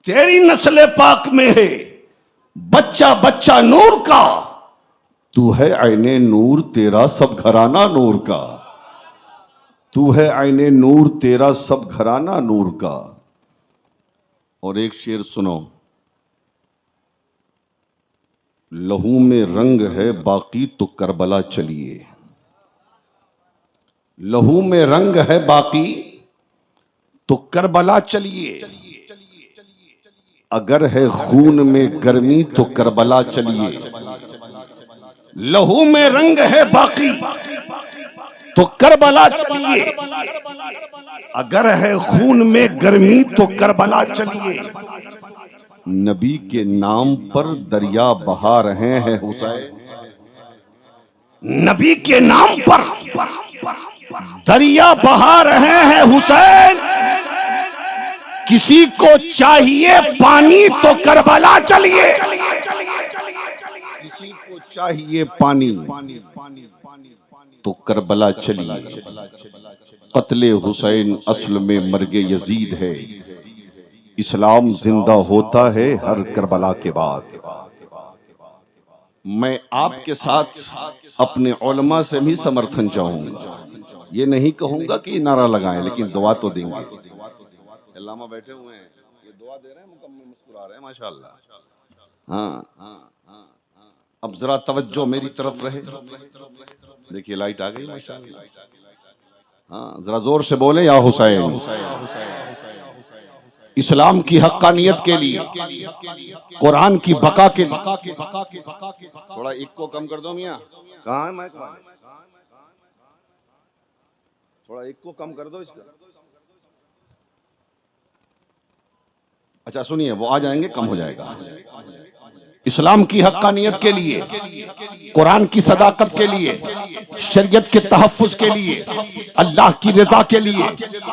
तेरी नस्ल पाक में है बच्चा बच्चा नूर का, तू है आईने नूर तेरा सब घराना नूर का, तू है आईने नूर तेरा सब घराना नूर का। और एक शेर सुनो, लहू में रंग है बाकी तो करबला चलिए, लहू में रंग है बाकी तो करबला चलिए, अगर है खून में गर्मी तो करबला चलिए। लहू में रंग है बाकी तो करबला चलिए, अगर है खून में गर्मी तो करबला चलिए। नबी के नाम पर दरिया बहा रहे हैं हुसैन, नबी के नाम पर दरिया बहा रहे हैं हुसैन। किसी को चाहिए पानी तो करबला चलिए, किसी को चाहिए पानी तो करबला चलिए। कत्ले हुसैन असल में मर्गे यजीद है, इस्लाम जिंदा होता है हर करबला के बाद। मैं आपके साथ अपने उलमा से भी समर्थन चाहूंगा, ये नहीं कहूंगा कि नारा लगाएं, लेकिन दुआ तो देंगे। अल्लामा बैठे हुए हैं, ये दुआ दे रहे हैं, मुकम्मल मुस्कुरा रहे हैं माशाअल्लाह। हाँ, अब जरा तवज्जो मेरी तरफ रहे। देखिए लाइट आ गई माशाअल्लाह। हाँ, जरा जोर से बोले या हुसैन। इस्लाम की हक्कानियत के लिए, कुरान की बका के लिए। थोड़ा एक को कम कर दो मियाँ, कहाँ है मैं, थोड़ा एक को कम कर दो इसका। अच्छा सुनिए, वो आ जाएंगे, कम हो जाएगा। इस्लाम की हक्कानियत के लिए, कुरान की सदाकत के लिए, शरीयत के तहफ्फुज के लिए, अल्लाह की रजा के लिए,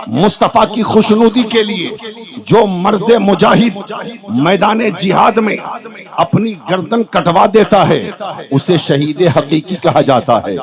मुस्तफ़ा की खुशनुदी के लिए जो मर्द मुजाहिद मैदान जिहाद में अपनी गर्दन कटवा देता है, उसे शहीद हकीकी कहा जाता है,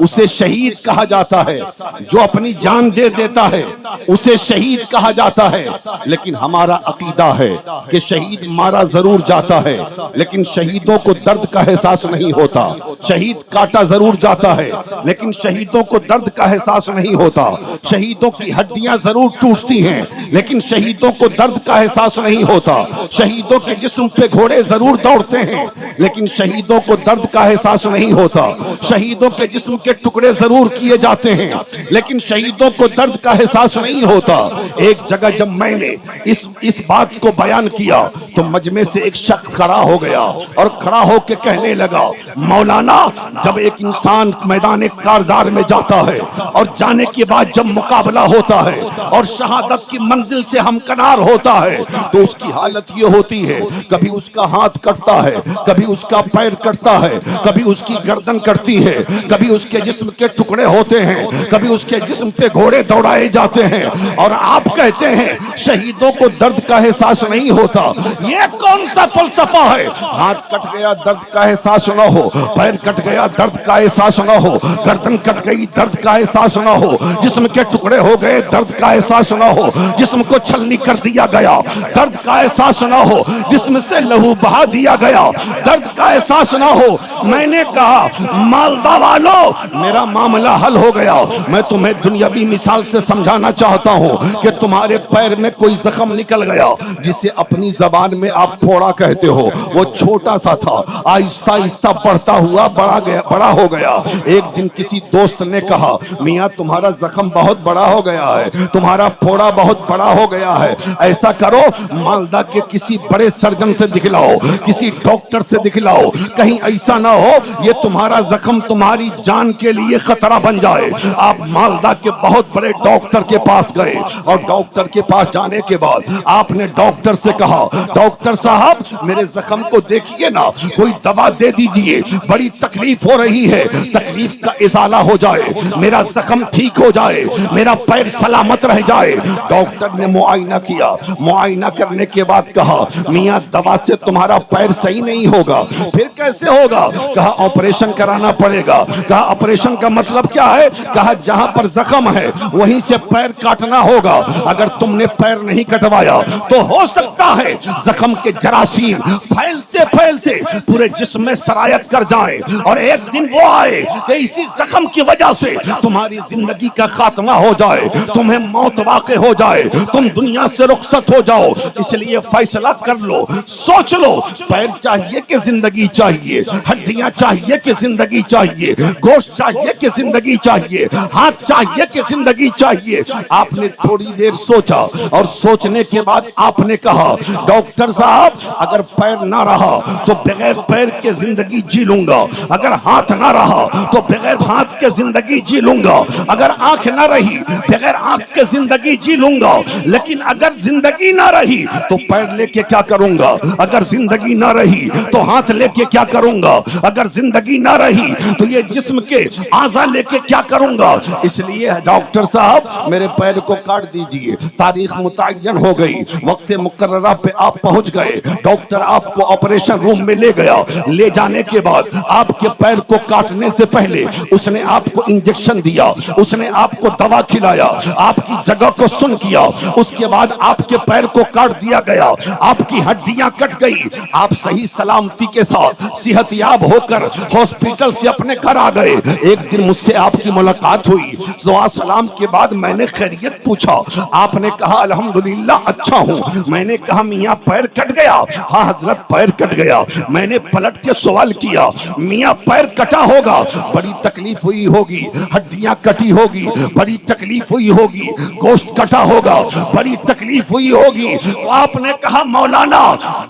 उसे शहीद कहा जाता है। जो अपनी जान दे देता है उसे शहीद कहा जाता है। लेकिन हमारा अकीदा है कि शहीद मारा जरूर जाता है, लेकिन शहीदों को दर्द का एहसास नहीं होता। शहीद काटा जरूर जाता है, लेकिन शहीदों को दर्द का एहसास नहीं होता। शहीदों की हड्डियां जरूर टूटती हैं, लेकिन शहीदों को दर्द का एहसास नहीं होता। शहीदों के जिस्म पे घोड़े जरूर दौड़ते हैं, लेकिन शहीदों को दर्द का एहसास नहीं होता। शहीदों के जिस्म के टुकड़े जरूर किए जाते हैं, लेकिन शहीदों को दर्द का एहसास नहीं होता। एक जगह जब मैंने इस बात को बयान किया तो मजमे से एक शख्स खड़ा हो गया और खड़ा होकर कहने लगा, मौलाना, जब एक इंसान मैदान कारजार में जाता है और जाने के बाद जब मुकाबला होता है और शहादत की मंजिल से हमकनार होता है तो उसकी हालत ये होती है, कभी उसका हाथ कटता है, कभी उसका पैर कटता है, कभी उसकी गर्दन कटती है, कभी उसके जिस्म के टुकड़े होते हैं, कभी उसके जिस्म पे घोड़े दौड़ाए जाते हैं। और आप कहते हैं शहीदों को दर्द का एहसास नहीं होता। ये कौन सा फलसफा है? हाथ कट गया दर्द का एहसास न हो, पैर कट गया दर्द का एहसास न हो, गर्दन कट गई दर्द का एहसास न हो, जिस्म के टुकड़े हो गए दर्द का एहसास न हो, जिस्म को छलनी कर दिया गया दर्द का एहसास न हो, जिस्म से लहू बहा दिया गया दर्द का एहसास न हो। मैंने कहा, मालदा वालों, मेरा मामला हल हो गया। मैं तुम्हें दुनियावी मिसाल से समझाना चाहता हूं कि तुम्हारे पैर में कोई जख्म निकल गया जिसे अपनी जबान में आप फोड़ा कहते हो, वो छोटा सा था, आहिस्ता आहिस्ता बढ़ता हुआ बड़ा हो गया। एक दिन किसी दोस्त ने कहा, मियां तुम्हारा जख्म बहुत बड़ा हो गया है, तुम्हारा फोड़ा बहुत बड़ा हो गया है, ऐसा करो मालदा के किसी बड़े सर्जन से दिखलाओ, किसी डॉक्टर से दिखलाओ, कहीं ऐसा ना हो ये तुम्हारा जख्म तुम्हारी जान के लिए खतरा बन जाए। आप मालदा के बहुत बड़े डॉक्टर के पास गए और डॉक्टर के पास जाने के बाद आपने डॉक्टर से कहा, डॉक्टर साहब मेरे जख्म को देखिए ना, कोई दवा दे दीजिए, बड़ी तकलीफ हो रही है, तकलीफ का इजाला हो जाए, मेरा जख्म ठीक हो जाए, मेरा पैर सलामत रह जाए। डॉक्टर ने मुआयना किया, मुआयना करने के बाद कहा मियां दवा से तुम्हारा पैर सही नहीं होगा। फिर कैसे होगा? कहा ऑपरेशन कराना पड़ेगा। कहा ऑपरेशन का मतलब क्या है? कहा जहां पर जख्म है वहीं से पैर काटना होगा। अगर तुमने पैर नहीं कटवाया तो हो सकता है जख्म के जरासीम फैलते फैलते पूरे जिस्म में सरायत कर जाए और एक दिन वो आए कि इसी जख्म की वजह से तुम्हारी जिंदगी का खात्मा हो जाए, तुम्हें मौत वाक़े हो जाए, तुम दुनिया से रुखसत हो जाओ। इसलिए फैसला कर लो, सोच लो, पैर चाहिए कि जिंदगी चाहिए, हड्डियां चाहिए कि जिंदगी चाहिए, गोश्त चाहिए कि जिंदगी चाहिए, हाथ चाहिए कि जिंदगी चाहिए। आपने थोड़ी देर सोचा और सोचने के बाद आपने कहा डॉक्टर साहब अगर पैर ना रहा तो बगैर पैर के जिंदगी जी लूंगा, अगर हाथ ना रहा तो बगैर हाथ के जिंदगी जी लूंगा, अगर आंख ना रही बगैर आंख के जिंदगी जी लूंगा, लेकिन अगर जिंदगी ना रही तो पैर लेके क्या करूंगा, अगर जिंदगी ना रही तो हाथ लेके क्या करूंगा, अगर जिंदगी ना रही तो ये जिस्म के आज़ा लेके क्या करूंगा। इसलिए डॉक्टर साहब मेरे पैर को काट दीजिए। तारीख मुतय्यन हो गई, वक्त मुकर्ररा पे आप पहुंच गए, डॉक्टर आपको ऑपरेशन रूम में ले गया। ले जाने के बाद आपके पैर को काटने से पहले उसने आपको इंजेक्शन दिया, उसने आपको दवा खिलाया, आपकी जगह को सुन किया, उसके बाद आपके पैर को काट दिया गया, आपकी हड्डियां कट गई, आप सही सलामती के साथ सेहतयाब होकर हॉस्पिटल से अपने घर आ गए। एक दिन मुझसे आपकी मुलाकात हुई, दुआ सलाम के बाद मैंने खैरियत पूछा, आपने कहा अल्हम्दुलिल्लाह अच्छा हूँ। मैंने कहा मियाँ पैर कट गया? हाँ हजरत पैर कट गया। मैंने पलट के सवाल किया मियाँ पैर कटा होगा, बड़ी तकलीफ हुई होगी, हड्डियां कटी होगी, बड़ी तकलीफ हुई होगी, गोश्त कटा होगा, बड़ी तकलीफ हुई होगी। आपने कहा मौलाना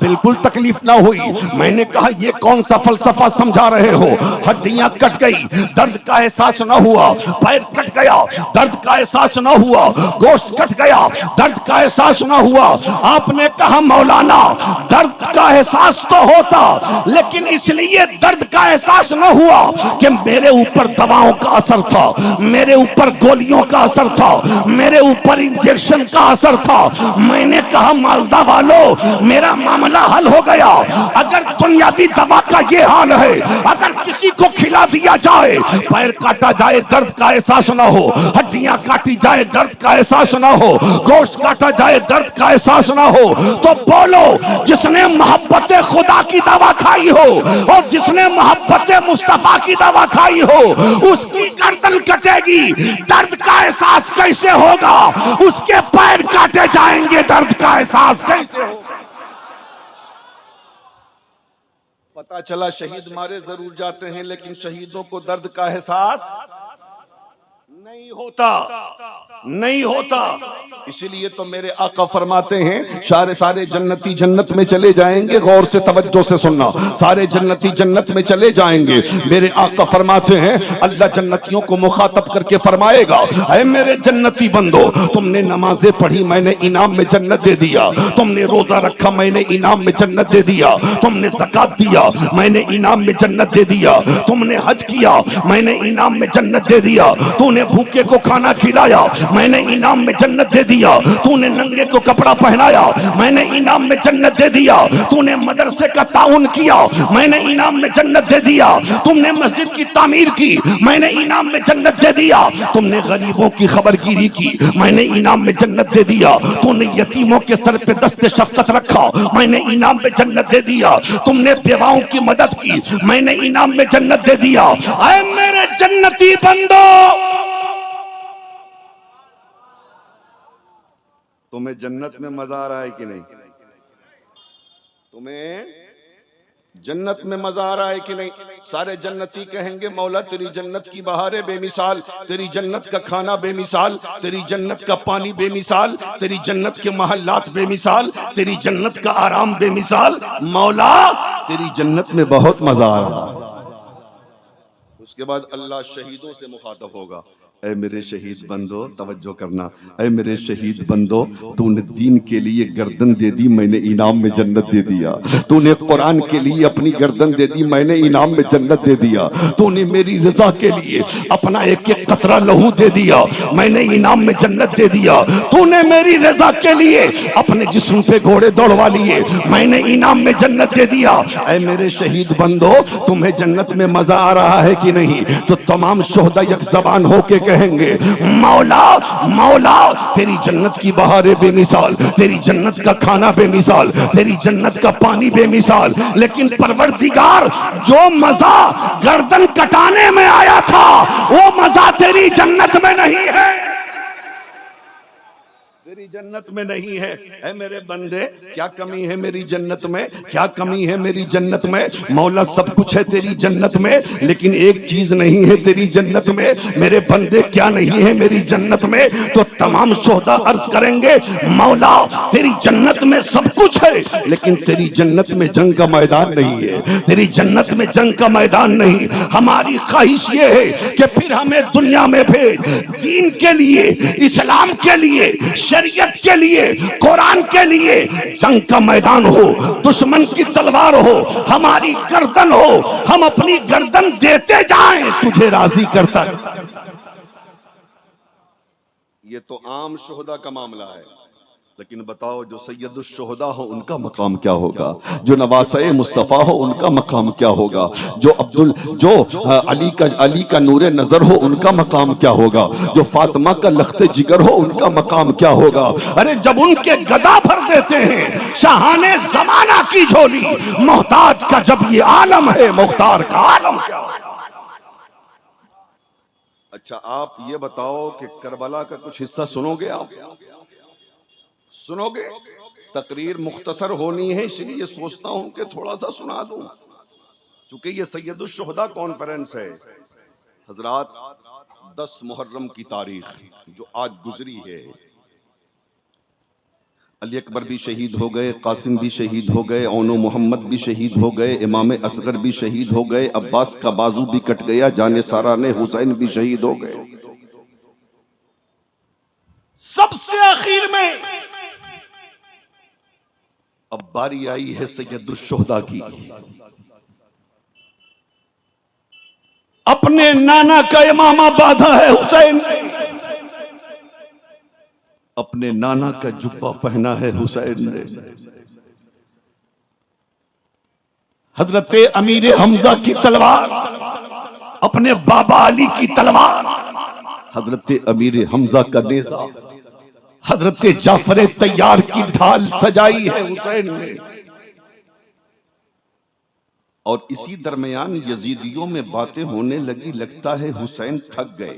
बिल्कुल तकलीफ ना हुई। मैंने कहा ये कौन सा फलसफा समझा रहे हो? हड्डियां कट गई, दर्द का एहसास ना हुआ, पैर कट गया, दर्द का एहसास ना हुआ, गोश्त कट गया, दर्द का एहसास ना हुआ। आपने कहा मौलाना दर्द का एहसास तो होता, लेकिन इसलिए दर्द का एहसास न हुआ कि मेरे ऊपर दवाओं का असर था, मेरे ऊपर गोलियों का असर था, मेरे ऊपर इंजेक्शन का असर था। मैंने कहा मालदा वालों मेरा मामला हल हो गया। अगर दुनियावी दवा का ये हाल है, अगर किसी को खिला दिया जाए, पैर काटा जाए दर्द का एहसास ना हो, हड्डियां काटी जाए दर्द का एहसास ना हो, गोश्त काटा जाए दर्द का एहसास ना हो, तो बोलो जिसने मोहब्बत खुदा की दवा खाई हो और जिसने मोहब्बत मुस्तफा की दवा खाई हो उसकी गर्दन कटेगी, दर्द का एहसास कैसे होगा? उसके पैर काटे जाएंगे, दर्द का एहसास कैसे होगा? पता चला शहीद मारे जरूर जाते हैं, लेकिन शहीदों को दर्द का एहसास नहीं होता, नहीं होता। इसीलिए तो मेरे आका फरमाते हैं सारे जन्नती जन्नत में चले जाएंगे। गौर से तवज्जो से सुनना, सारे जन्नती जन्नत में चले जाएंगे। मेरे आका फरमाते हैं अल्लाह जन्नतियों को मुखातब करके फरमाएगा ऐ मेरे जन्नती बंदो, तुमने नमाजें पढ़ी मैंने इनाम में जन्नत दे दिया, तुमने रोजा रखा मैंने इनाम में जन्नत दे दिया, तुमने ज़कात दिया मैंने इनाम में जन्नत दे दिया, तुमने हज किया मैंने इनाम में जन्नत दे दिया, तूने भूखे को खाना खिलाया मैंने इनाम में जन्नत दे दिया, तूने नंगे को कपड़ा पहनाया मैंने इनाम में जन्नत दे दिया, तूने मदरसे का ताउन किया मैंने इनाम में जन्नत दे दिया, तुमने मस्जिद की तामीर की मैंने इनाम में जन्नत दे दिया, तुमने गरीबों की खबरगिरी की मैंने इनाम में जन्नत दे दिया, तूने यतीमों के सर पे दस्ते शफकत रखा मैंने इनाम में जन्नत दे दिया, तुमने बेवाओं की मदद की मैंने इनाम में जन्नत दे दिया। ऐ मेरे जन्नती बंदो, तुम्हें जन्नत में मजा आ रहा है कि नहीं? तुम्हें जन्नत में मजा आ रहा है कि नहीं? सारे जन्नती कहेंगे मौला तेरी जन्नत की बहारें बेमिसाल, तेरी जन्नत का खाना बेमिसाल, तेरी जन्नत का पानी बेमिसाल, तेरी जन्नत के महल्लात बेमिसाल, तेरी जन्नत का आराम बेमिसाल। मौला तेरी जन्नत में बहुत मजा आ रहा है। उसके बाद अल्लाह शहीदों से मुखातब होगा, ऐ मेरे शहीद बंदो, तवज्जो करना, ऐ मेरे शहीद बंदो, तूने दीन के लिए गर्दन दे दी, मैंने इनाम में जन्नत दे दिया। तूने कुरान के लिए अपनी गर्दन दे दी, मैंने इनाम में जन्नत दे दिया। तूने मेरी रजा के लिए अपना एक एक कतरा लहू दे दिया, मैंने इनाम में जन्नत दे दिया। तूने मेरी रजा के लिए अपने जिस्म पे घोड़े दौड़वा लिए, मैंने इनाम में जन्नत दे दिया। ऐ मेरे शहीद बंदो, तुम्हें जन्नत में मजा आ रहा है कि नहीं? तो तमाम शोहदा एक जबान होके कहेंगे, मौला मौला, तेरी जन्नत की बहारें बेमिसाल, तेरी जन्नत का खाना बेमिसाल, तेरी जन्नत का पानी बेमिसाल। लेकिन परवरदिगार, जो मजा गर्दन कटाने में आया था, वो मजा तेरी जन्नत में नहीं है, तेरी जन्नत में नहीं है। ऐ मेरे बंदे, क्या कमी है मेरी जन्नत में? क्या कमी है मेरी जन्नत में? मौला सब कुछ है तेरी जन्नत में, लेकिन एक चीज नहीं है तेरी जन्नत में। मेरे बंदे, क्या नहीं है मेरी जन्नत में? तो तमाम शोहदा अर्ज करेंगे, मौला तेरी जन्नत में सब कुछ है, लेकिन तेरी जन्नत में जंग का मैदान नहीं है, तेरी जन्नत में जंग का मैदान नहीं। हमारी ख्वाहिश ये है कि फिर हमें दुनिया में भेज, दीन के लिए, इस्लाम के लिए, शरीयत के लिए, कुरान के लिए जंग का मैदान हो, दुश्मन की तलवार हो, हमारी गर्दन हो, हम अपनी गर्दन देते जाएं, तुझे राजी करता। ये तो आम शोहदा का मामला है, लेकिन बताओ जो सैयदुल शुहदा हो उनका मकाम क्या होगा? जो नवासे मुस्तफ़ा हो उनका मकाम क्या होगा? जो अली का नूरे नजर हो उनका मकाम क्या होगा? जो फातिमा का लख्ते जिगर हो उनका मकाम क्या होगा? अरे जब उनके गदा भर देते हैं शाहाने जमाना की झोली, मोहताज का जब ये आलम है, मुख्तार का आलम क्या होगा? अच्छा, आप ये बताओ कि करबला का कुछ हिस्सा सुनोगे? आप सुनोगे? तकरीर मुख्तसर होनी है, इसलिए सोचता हूं कि थोड़ा सा सुना दूं, चूंकि ये सैयदुल शुहदा कॉन्फ्रेंस है। हजरात, 10 मुहर्रम की तारीख जो आज गुजरी है, अली अकबर भी शहीद हो गए, कासिम भी शहीद हो गए, औनो मोहम्मद भी शहीद हो गए, इमाम असगर भी शहीद हो गए, अब्बास का बाजू भी कट गया, जाने सारा ने हुसैन भी शहीद हो गए। सबसे आखिर में अब बारी आई है सैयदुल शुहदा की। अपने नाना का इमामा बांधा है हुसैन, अपने नाना का जुब्बा पहना है हुसैन ने। हजरत अमीर हमजा की तलवार, अपने बाबा अली की तलवार, हजरत अमीर हमजा का नेज़ा, हजरत जाफर तैयार की ढाल सजाई है हुसैन ने। और इसी दरमियान यजीदियों में बातें होने लगी, लगता है हुसैन थक गए।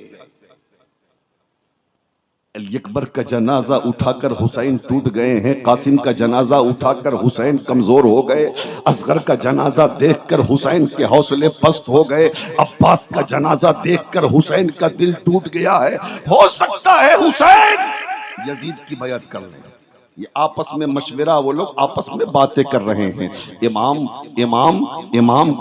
अली अकबर का जनाजा उठाकर हुसैन टूट गए हैं, कासिम का जनाजा उठाकर हुसैन कमजोर हो गए, असगर का जनाजा देखकर हुसैन के हौसले पस्त हो गए, अब्बास का जनाजा देखकर हुसैन का दिल टूट गया है। हो सकता है हुसैन यजीद की बैअत कर लें। ये आपस में मशवरा, वो लोग आपस में बातें कर रहे हैं। इमाम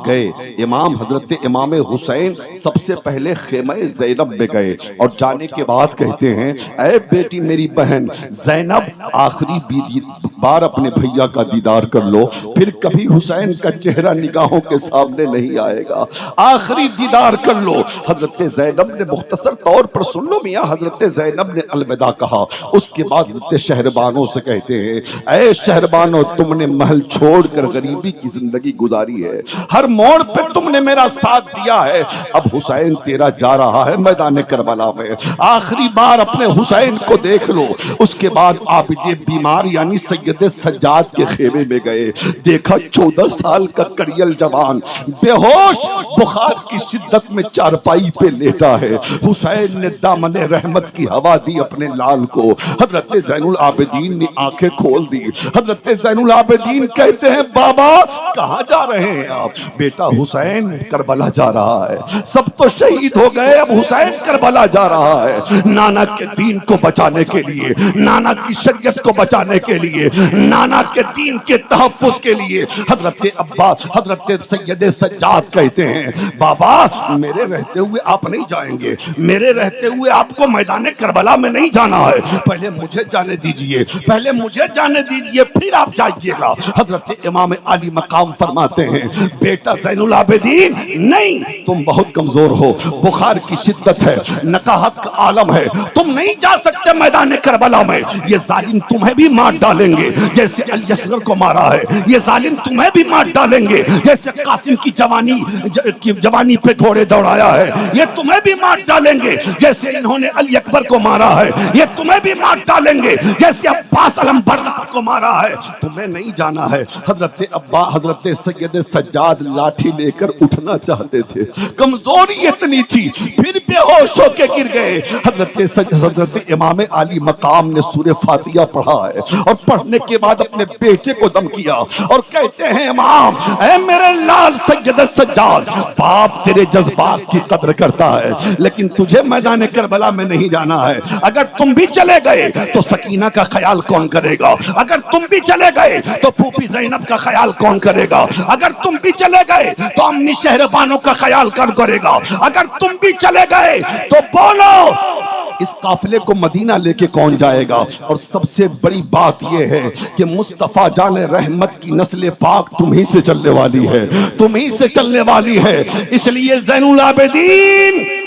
गए, इमाम हजरत इमाम हुसैन सबसे पहले खेमा ज़ैनब में गए और जाने के बाद कहते हैं, ऐ बेटी मेरी बहन ज़ैनब, आखिरी बार अपने भैया का दीदार कर लो, फिर कभी हुसैन का चेहरा निगाहों के सामने नहीं आएगा, आखिरी दीदार कर लो। हजरत ज़ैनब ने मुख्तसर तौर पर, सुन लो मियाँ, हजरत ज़ैनब ने अलविदा कहा। उसके बाद हजरत शहरबानों से कहते हैं, ऐ शहरबानो, तुमने महल छोड़कर गरीबी की जिंदगी गुजारी है, हर मोड़ पे तुमने मेरा साथ दिया है, अब हुसैन तेरा जा रहा है मैदान करबला में, आखिरी बार अपने हुसैन को देख लो। उसके बाद आप ये बीमार यानी सैयद सज्जाद के खेमे में गए, देखा 14 साल का कड़ियल जवान बेहोश बुखार की शिद्दत में चारपाई पे लेटा है। हुसैन ने दामने रहमत की हवा दी अपने लाल को। हजरत ज़ैनुल आबिदीन ने आंखें खोल दी। हजरत ज़ैनुल आबिदीन कहते हैं, बाबा कहां जा रहे हैं आप? बेटा हुसैन करबला जा रहा है, सब तो शहीद हो गए, अब हुसैन करबला जा रहा है, नाना के दीन को बचाने के लिए, नाना की शरीयत को बचाने के लिए, नाना के दीन के तहफ्फुज के लिए हजरत अब्बास हजरत सैयद सज्जाद कहते हैं बाबा मेरे रहते हुए आप नहीं जाएंगे, मेरे रहते हुए आपको मैदान करबला में नहीं जाना है, पहले मुझे जाने दीजिए, पहले मुझे जाने दीजिए फिर आप जाइएगा। हजरत इमाम अली मकाम फरमाते हैं बेटा ज़ैनुल आबिदीन नहीं, तुम बहुत कमजोर हो, बुखार की शिद्दत है, नकाहत का आलम है, तुम नहीं जा सकते मैदान करबला में, ये जालिम तुम्हें भी मार डालेंगे जैसे अली असगर को मारा है, ये जालिम तुम्हें भी मार डालेंगे जैसे कासिम की जवानी पे घोड़े दौड़ाया है, ये तुम्हें भी मार डालेंगे जैसे इन्होंने अली अकबर को मारा है, ये तुम्हें भी मार डालेंगे जैसे अब्बास अलम बरदार को मारा है, तुम्हें नहीं जाना है। हजरत अब्बा हजरत सैयद सज्जाद लाठी लेकर उठना चाहते थे, कमजोरी इतनी थी, फिर बेहोश होकर गिर गए। हजरत इमाम अली मकाम ने सूरह फातिहा पढ़ा है और पढ़ने के बाद अपने बेटे को दम किया और कहते हैं इमाम ऐ मेरे लाल सैयद सज्जाद, बाप तेरे जज्बात की कदर करता है लेकिन तुझे मैदान करबला में नहीं जाना है, अगर तुम भी चले गए तो सकीना का ख्याल कौन करेगा, अगर तुम भी चले गए तो फूफी ज़ैनब का ख्याल कौन करेगा, अगर तुम भी चले गए तो अम्मी शहरबानों का ख्याल कौन करेगा, अगर तुम भी चले गए तो बोलो इस काफिले को मदीना लेके कौन जाएगा। और सबसे बड़ी बात यह है कि मुस्तफा जान रहमत की नस्ल पाक तुम्ही से चलने वाली है, तुम्ही से चलने वाली है, इसलिए ज़ैनुल आबिदीन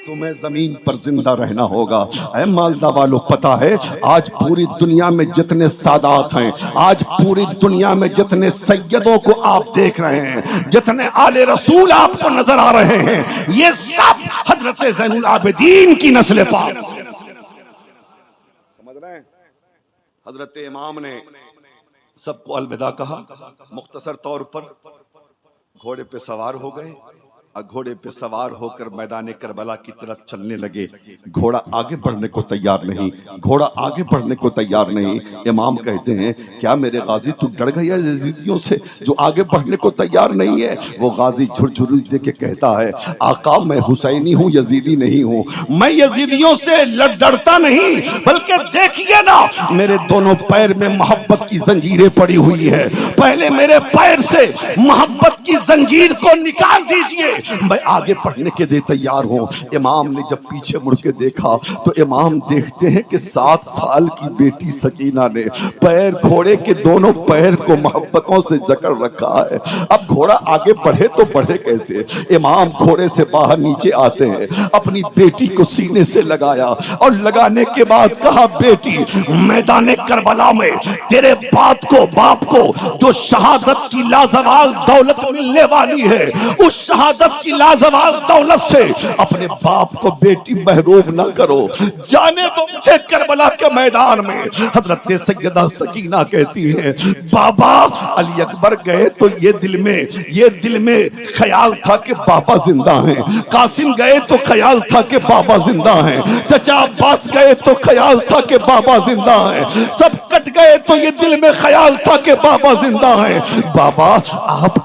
तुम्हें जमीन पर जिंदा रहना होगा। ऐ मालदा वालों पता है आज पूरी दुनिया में जितने सादात हैं, आज पूरी दुनिया में जितने सैयदों को आप देख रहे हैं, जितने आले रसूल आपको नजर आ रहे हैं, ये सब हजरत ज़ैनुल आबिदीन की नस्ल पाक। समझ रहे हैं? हजरत इमाम ने सबको अलविदा कहा, मुख्तसर तौर पर घोड़े पे सवार हो गए, घोड़े पे सवार होकर मैदान करबला की तरफ चलने लगे। घोड़ा आगे बढ़ने को तैयार नहीं, घोड़ा आगे बढ़ने को तैयार नहीं। इमाम कहते हैं क्या मेरे गाजी तू डर गया यजीदियों से जो आगे बढ़ने को तैयार नहीं है। वो गाजी झुरझुरी दे के कहता है आका मैं हुसैनी हूँ यजीदी नहीं हूँ, मैं यजीदियों से डरता नहीं, बल्कि देखिए ना मेरे दोनों पैर में मोहब्बत की जंजीरें पड़ी हुई है, पहले मेरे पैर से मोहब्बत की जंजीर को निकाल दीजिए, मैं आगे बढ़ने के लिए तैयार हूं। इमाम ने जब पीछे मुड़ के देखा तो इमाम देखते हैं कि 7 साल की बेटी सकीना ने पैर घोड़े के दोनों पैर को मोहब्बतों से जकड़ रखा है। अब घोड़ा आगे बढ़े तो बढ़े कैसे। इमाम घोड़े से बाहर नीचे आते हैं, अपनी बेटी को सीने से लगाया और लगाने के बाद कहा बेटी मैदान करबला में तेरे बाप को जो शहादत की लाजवाल दौलत मिलने वाली है, उस शहादत की लाजवाब दौलत से अपने बाप को बेटी महरूम ना करो, जाने दो मुझे करबला के मैदान में। हजरत सैयदा सकीना कहती है बाबा अली अकबर गए तो ये दिल में ख्याल था कि बाबा जिंदा हैं, कासिम गए तो ख्याल था कि बाबा जिंदा हैं, चचा अब्बास गए तो ख्याल था कि बाबा जिंदा हैं, सब कट गए तो ये दिल में ख्याल था कि बाबा जिंदा हैं। बाबा आप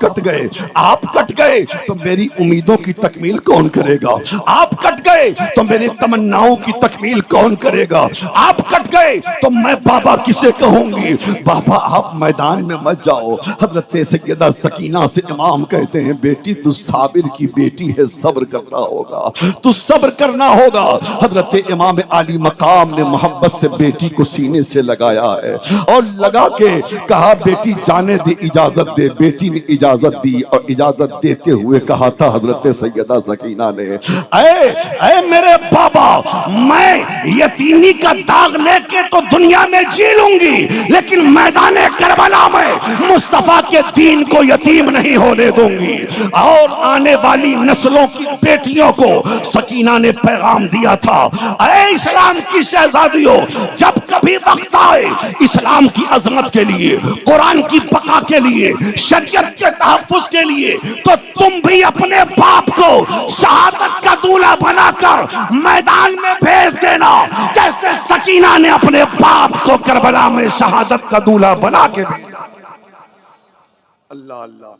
कट गए तो मेरी उम्मीदों की तकमील कौन करेगा, आप कट गए तो मेरी तमन्नाओं की तकमील कौन करेगा, आप कट गए तो मैं बाबा किसे कहूंगी। बाबा आप मैदान में मत जाओ। हजरत सैयदा सकीना से इमाम कहते हैं बेटी तू साबिर की बेटी है, सब्र करना होगा, तू सब्र करना होगा। हजरत इमाम अली मकाम ने मोहब्बत से बेटी को सीने से लगाया है और लगा के कहा बेटी जाने दे, इजाजत दे। बेटी ने इजाजत दी और इजाजत देते हुए कहा था हजरत सैयदा सकीना ने ऐ मेरे बाबा मैं यतीमी का दाग लेके तो दुनिया में जी लूंगी, लेकिन मैदान करबला में मुस्तफा के दीन को यतीम नहीं होने दूंगी। और आने वाली नस्लों की बेटियों को सकीना ने पैगाम दिया था ऐ इस्लाम की शहजादियों जब कभी वक्त आए इस्लाम की अजमत के लिए, कुरान की बका के लिए, शरीयत के तहफ्फुज के लिए तो तुम भी अपने बाप को शहादत का दूल्हा बनाकर मैदान में भेज देना, जैसे सकीना ने अपने बाप को करबला में शहादत का दूल्हा बना के भेजा। अल्लाह अल्लाह।